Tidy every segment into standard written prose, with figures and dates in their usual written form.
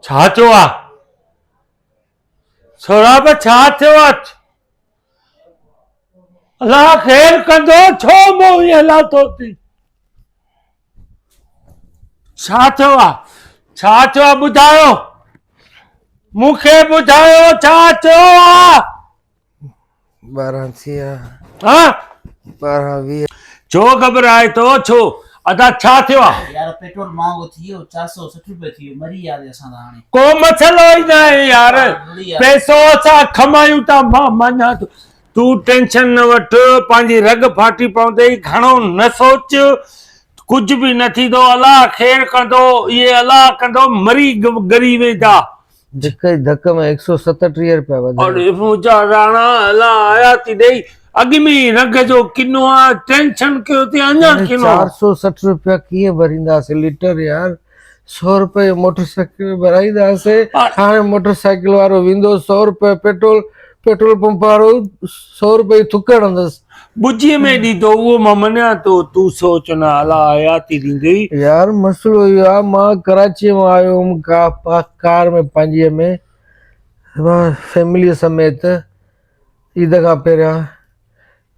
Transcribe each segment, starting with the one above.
छा थियो आहे? सौरभ छा थियो आहे? अल्लाह ख़ैर कंदो, छो मूं ईअं लाथो थी? छा थियो आहे? छा थियो आहे ॿुधायो, मूंखे ॿुधायो छा थियो आहे? 12 थी विया। हाँ 12 20 छो घबराए थो? छो अदा छा थियो आहे? यार पेट्रोल महंगो थी वियो, 460 रुपए थी वियो, मरी यार असां त हाणे। को मसलो ई न आहे यार, पैसो असां कमायूं था। मां मञा थो, तूं टेंशन न वठ, पंहिंजी रग फाटी पवंदई, घणो न सोच, कुछ भी न थींदो। अलाह ख़ैर कंदो, ये अलाह कंदो, मरी गरी वेंदा। धक में 137 रुपया वधा। और मुंहिंजा राणा अलाह आया थी ॾेई, अॻ में रग जो किनो आहे, टेंशन कयो थी अञा किनो। 460 रुपया कीअं भरींदासीं लीटर यार? 100 रुपए मोटरसाइकिल भराईंदासीं, हाणे मोटरसाइकिल वारो वेंदो 100 रुपए पेट्रोल, पेट्रोल पंप वारो 100 रुपए थुक हणंदसि। बुझीअ में ॾींदो, उहो मां मञा थो, तूं सोच न, अलाह हयाती ॾींदई। यार मसलो इहो आहे, मां कराची मां आयो हुउमि कार में पंहिंजीअ में, मां फैमिलीअ समेत ईद खां पहिरियां,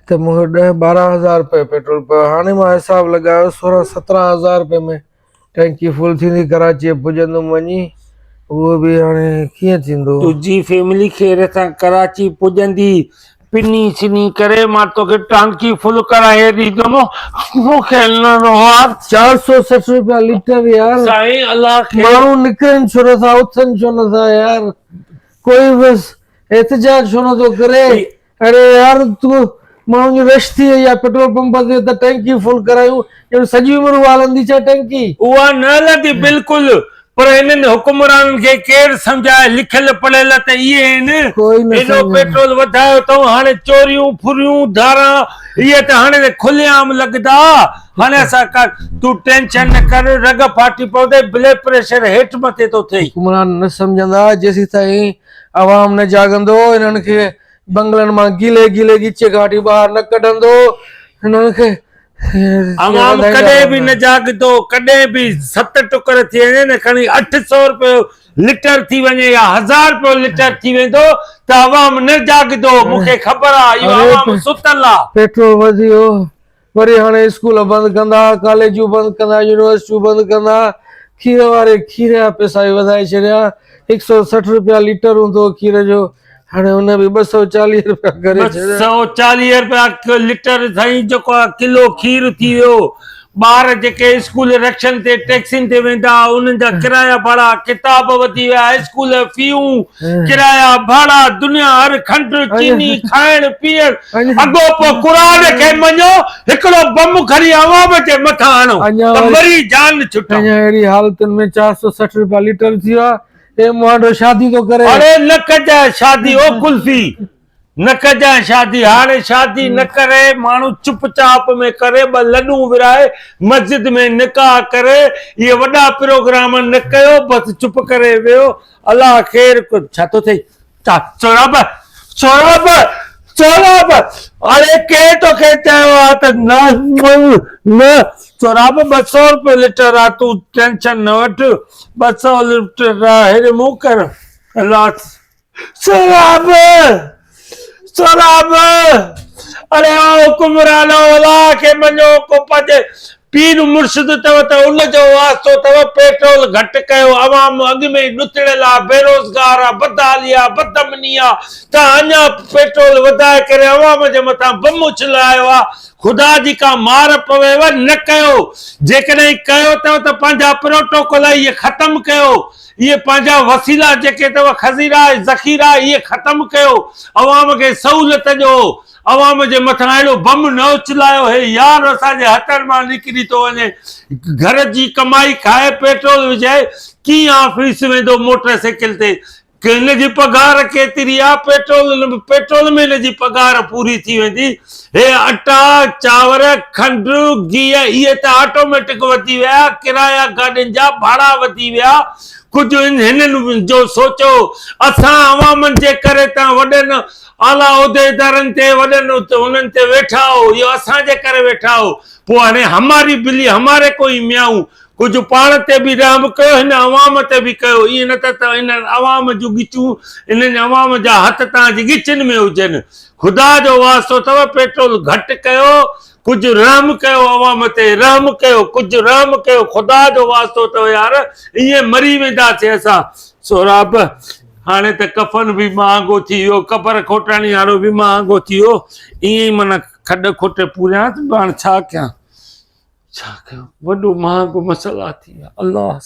त मूंखे 10-12 हज़ार रुपए पेट्रोल पियो। हाणे मां हिसाब लॻायो 16-17 हज़ार रुपए में टैंकी फुल थींदी, कराची पुॼंदुमि वञी। उहो बि हाणे कीअं थींदो? तुंहिंजी फैमिली ख़ैर सां कराची पुॼंदी, पिनी सिनी करे मां तोखे टांकी फुल कराए ॾींदुमि। मूंखे न रोहार 460 रुपया लीटर यार। साईं अलाह खे माण्हू निकिरनि छो नथा, उथनि छो नथा यार? कोई बस एहतजाज छो नथो करे? अरे यार तूं माण्हुनि जी रश थी वई आहे पेट्रोल पंप ते, त टैंकी फुल करायूं, ॼण सॼी उमिरि उहा हलंदी छा टैंकी? उहा न हलंदी बिल्कुलु, पर हिननि हुकुमराननि खे केरु सम्झाए? लिखियल पढ़ियल त इहे आहिनि। एॾो पेट्रोल वधायो अथऊं, हाणे चोरियूं फुरियूं धारा इहे त हाणे खुलेआम लॻंदा। हाणे असां तूं टेंशन न कर, रग फाटी पवंदे, ब्लड प्रेशर हेठि मथे थो थिए। हुकुमरान न सम्झंदा, जेसीं ताईं आवाम न जाॻंदो, हिननि खे बंगलनि मां गीले गीले गीचे घाटी ॿाहिरि न कढंदो, हिननि खे आवाम कॾहिं बि न जाॻंदो। कॾहिं बि 7 टुकर थी वञे न, खणी 800 रुपए लीटर थी वञे या 1000 रुपए लीटर थी वेंदो, त आवाम न जाॻंदो। मूंखे ख़बर आहे, इहो आवाम सुतल आहे। पेट्रोल वधी वियो, वरी हाणे स्कूल बंदि कंदा, कॉलेजूं बंदि कंदा, यूनिवर्सिटियूं बंदि कंदा। खीर वारे खीर जा पैसा वधाए छॾिया, 160 रुपया लीटर हूंदो खीर जो, हाणे हुन बि 240 रुपया करे छॾिया। 240 रुपया लीटर साईं, जेको आहे किलो खीर थी वियो। ॿार जेके स्कूल रक्षन ते टैक्सिन ते वेंदा, उन्हनि जा किराया भाड़ा, किताब वधी विया, स्कूल फीयूं, किराया भाड़ा, दुनिया हर खंड चीनी खाइण पीअण। अॻो पोइ क़ुरान खे मञो, हिकिड़ो बम खणी आवाम जे मथां हणो त मरी जान छुटो। अञा अहिड़ी हालतुनि में 460 रुपया लीटर थी वियो आहे। ए मुंहिंजो शादी तो करे। अरे न कजाए शादी, ओ कुल्फी न कजाए शादी। हाणे शादी न करे, माण्हू चुपचाप में करे, 2 लड्डू विराए मस्जिद में निकाह करे, ये वॾा प्रोग्राम न कयो, बस चुप करे वियो। अल्लाह ख़ैर को। छा तो थिए? सौरभ सौरभ सौरभ, अरे के तोखे चयो आहे त न सौरभ 200 रुपए लीटर आहे, तूं टेंशन न वठ। 200 लीटर आहे, हेॾे मुंहुं कर। अल्लाह सौरभ सौरभ, अरे हुकुमरान अल्लाह खे मञो, को पंहिंजे पीर मुर्शिद अथव त उनजो वास्तो अथव। पेट्रोल घटि कयो, अवाम अॻ में ॾुतड़ियल आहे, बेरोज़गार आहे, बदहाली आहे, बदअमनी आहे, त अञा पेट्रोल वधाए करे अवाम जे मथां बम उछलायो आहे। ख़ुदा जी का मार पवेव न कयो। जेकॾहिं कयो अथव त पंहिंजा प्रोटोकॉल इहे ख़तमु कयो, इहे पंहिंजा वसीला जेके अथव, खज़ीरा ज़ख़ीरा, इहे ख़तमु कयो। अवाम खे सहूलियत ॾियो, अवाम जे मथां अहिड़ो बम न उछलायो। हे यार असांजे हथनि मां निकिरी थो वञे, घर जी कमाई खाए पेट्रोल विझाए कीअं ऑफिस वेंदो मोटरसाइकिल ते? हिन जी पघार केतिरी आहे? पेट्रोल में हिन जी पघार पूरी थी वेंदी। हे अटा चांवर खंड गिह इहे त ऑटोमेटिक वधी विया, किराया गाॾियुनि जा भाड़ा वधी विया। कुझु हिननि जो सोचो। असां अवामनि जे करे तव्हां वॾनि आला उहिदेदारनि ते, वॾनि हुननि ते वेठा हो, इहो असांजे करे वेठा हो। पोइ हाणे हमारी बिल्ली हमारे कोई म्याऊं, कुछ पाण ते भी रहम कयो, हिन अवाम ते भी कयो। ईअं न त इन अवाम जूं गिचूं, इन अवाम जा हथ तव्हांजी गिचनि में हुजनि। ख़ुदा जो वास्तो अथव, पेट्रोल घटि कयो, कुछ रहम कयो, अवाम ते रहम कयो, कुछ रहम कयो, ख़ुदा जो वास्तो अथव यार। ईअं मरी वेंदासीं असां। सो रब हाणे त कफन भी महांगो थी वियो, कबर खोटाणी वारो भी महांगो थी वियो। ईअं ई माना खॾ खुट पूरियां त हाणे छा कयां, छा कयां, वॾो महांगो मसला थी विया। अल्लाह